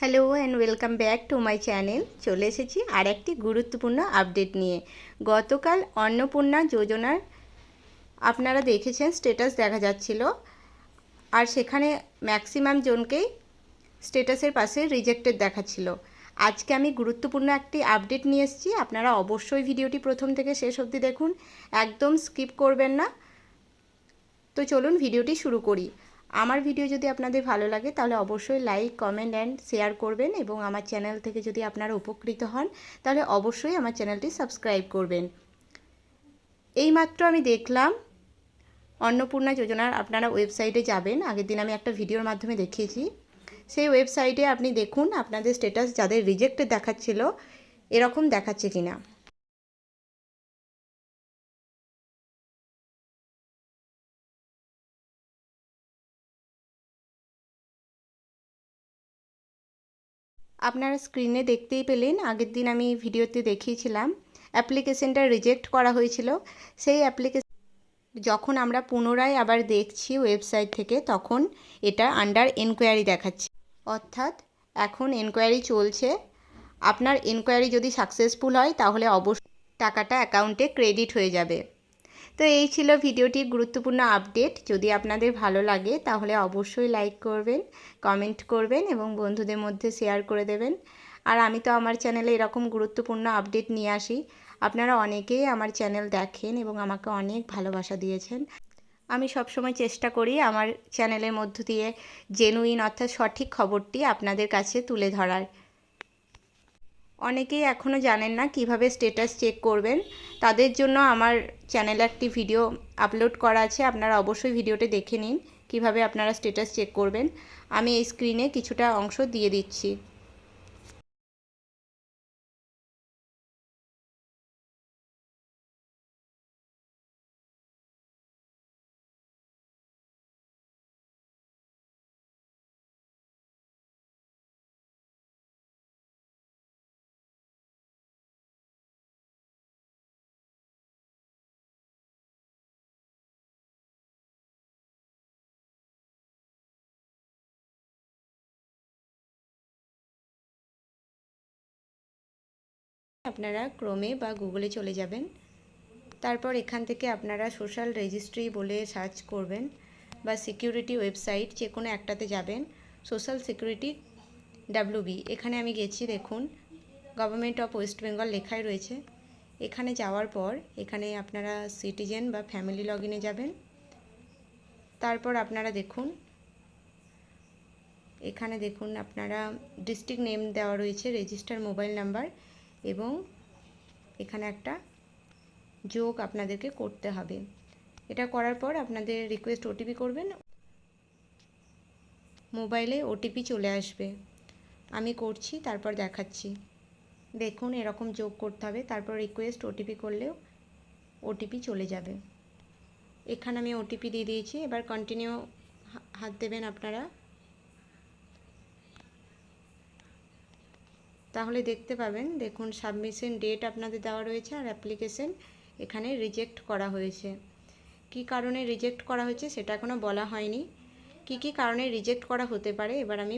Hello and welcome back to my channel. চলে এসেছি আর একটি গুরুত্বপূর্ণ আপডেট নিয়ে। গতকাল অন্নপূর্ণা যোজনার আপনারা দেখেছেন স্ট্যাটাস দেখা যাচ্ছিল, আর সেখানে ম্যাক্সিমাম জনকেই স্ট্যাটাসের পাশে রিজেক্টেড দেখাচ্ছিল। আজকে আমি গুরুত্বপূর্ণ একটি আপডেট নিয়ে এসেছি। আপনারা অবশ্যই ভিডিওটি প্রথম থেকে শেষ অবধি দেখুন, একদম স্কিপ করবেন না। তো চলুন ভিডিওটি শুরু করি। আমার ভিডিও যদি আপনাদের ভালো লাগে তাহলে অবশ্যই লাইক, কমেন্ট অ্যান্ড শেয়ার করবেন, এবং আমার চ্যানেল থেকে যদি আপনারা উপকৃত হন তাহলে অবশ্যই আমার চ্যানেলটি সাবস্ক্রাইব করবেন। এইমাত্র আমি দেখলাম অন্নপূর্ণা যোজনার আপনারা ওয়েবসাইটে যাবেন। আগের দিন আমি একটা ভিডিওর মাধ্যমে দেখিয়েছি। সেই ওয়েবসাইটে আপনি দেখুন আপনাদের স্ট্যাটাস যাদের রিজেক্টেড দেখাচ্ছিল এরকম দেখাচ্ছে কিনা। আপনারা স্ক্রিনে দেখতেই পেলেন, আগের দিন আমি ভিডিওতে দেখিয়েছিলাম অ্যাপ্লিকেশনটা রিজেক্ট করা হয়েছিল। সেই অ্যাপ্লিকেশন যখন আমরা পুনরায় আবার দেখছি ওয়েবসাইট থেকে, তখন এটা আন্ডার এনকোয়ারি দেখাচ্ছে, অর্থাৎ এখন এনকোয়ারি চলছে। আপনার এনকোয়ারি যদি সাকসেসফুল হয় তাহলে অবশ্যই টাকাটা অ্যাকাউন্টে ক্রেডিট হয়ে যাবে। তো এই ছিল ভিডিওটির গুরুত্বপূর্ণ আপডেট। যদি আপনাদের ভালো লাগে তাহলে অবশ্যই লাইক করবেন, কমেন্ট করবেন এবং বন্ধুদের মধ্যে শেয়ার করে দেবেন। আর আমি তো আমার চ্যানেলে এরকম গুরুত্বপূর্ণ আপডেট নিয়ে আসি। আপনারা অনেকেই আমার চ্যানেল দেখেন এবং আমাকে অনেক ভালোবাসা দিয়েছেন। আমি সবসময় চেষ্টা করি আমার চ্যানেলের মধ্য দিয়ে জেনুইন অর্থাৎ সঠিক খবরটি আপনাদের কাছে তুলে ধরার। অনেকেই এখনও জানেন না কিভাবে স্ট্যাটাস চেক করবেন। তাদের জন্য আমার চ্যানেলে একটি ভিডিও আপলোড করা আছে, আপনারা অবশ্যই ভিডিওটি দেখে নিন কিভাবে আপনারা স্ট্যাটাস চেক করবেন। আমি এই স্ক্রিনে কিছুটা অংশ দিয়ে দিচ্ছি। আপনারা ক্রোমে বা গুগলে চলে যাবেন। তারপর এখান থেকে আপনারা সোশ্যাল রেজিস্ট্রি বলে সার্চ করবেন, বা সিকিউরিটি ওয়েবসাইট যে কোনো একটাতে যাবেন। সোশ্যাল সিকিউরিটি WB, এখানে আমি গেছি। দেখুন গভর্নমেন্ট অফ ওয়েস্ট বেঙ্গল লেখাই রয়েছে। এখানে যাওয়ার পর এখানে আপনারা সিটিজেন বা ফ্যামিলি লগইনে যাবেন। তারপর আপনারা দেখুন এখানে দেখুন আপনারা ডিস্ট্রিক্ট নেম দেওয়া রয়েছে, রেজিস্টার মোবাইল নাম্বার, এবং এখানে একটা যোগ আপনাদেরকে করতে হবে। এটা করার পর আপনাদের রিকোয়েস্ট ওটিপি করবেন, মোবাইলে ওটিপি চলে আসবে। আমি করছি, তারপর দেখাচ্ছি। দেখুন এরকম যোগ করতে হবে, তারপর রিকোয়েস্ট ওটিপি করলেও ওটিপি চলে যাবে। এখানে আমি ওটিপি দিয়ে দিয়েছি, এবার কন্টিনিউ হাত দেবেন আপনারা। তাহলে দেখতে পাবেন, দেখুন সাবমিশন ডেট আপনাদের দেওয়া রয়েছে আর অ্যাপ্লিকেশন এখানে রিজেক্ট করা হয়েছে। কী কারণে রিজেক্ট করা হয়েছে সেটা এখনও বলা হয়নি। কী কী কারণে রিজেক্ট করা হতে পারে এবার আমি